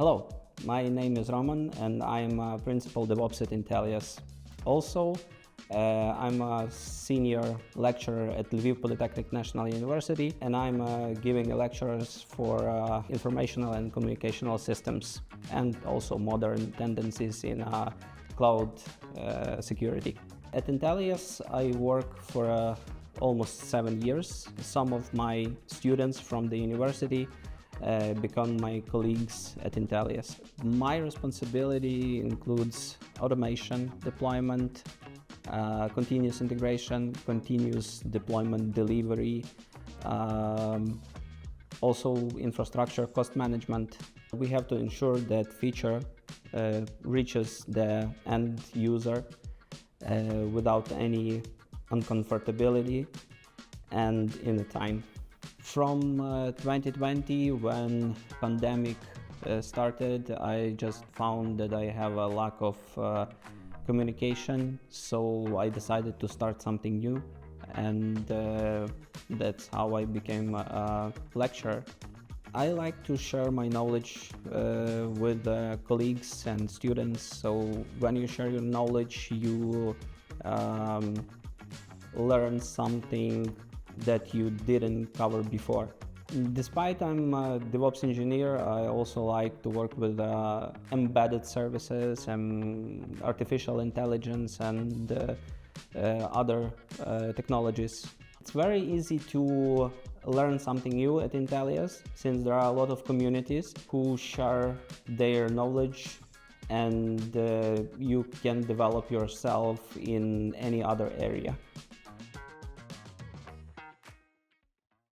Hello, my name is Roman and I'm a principal DevOps at Intellias. Also, I'm a senior lecturer at Lviv Polytechnic National University, and I'm giving lectures for informational and communicational systems and also modern tendencies in cloud security. At Intellias, I work for almost 7 years. Some of my students from the university become my colleagues at Intellias. My responsibility includes automation, deployment, continuous integration, continuous deployment delivery, also infrastructure cost management. We have to ensure that feature reaches the end user without any uncomfortability and in the time. From 2020, when pandemic started, I just found that I have a lack of communication, so I decided to start something new, and that's how I became a lecturer. I like to share my knowledge with colleagues and students, so when you share your knowledge, you learn something that you didn't cover before. Despite I'm a DevOps engineer, I also like to work with embedded services and artificial intelligence and other technologies. It's very easy to learn something new at Intellias, since there are a lot of communities who share their knowledge, and you can develop yourself in any other area.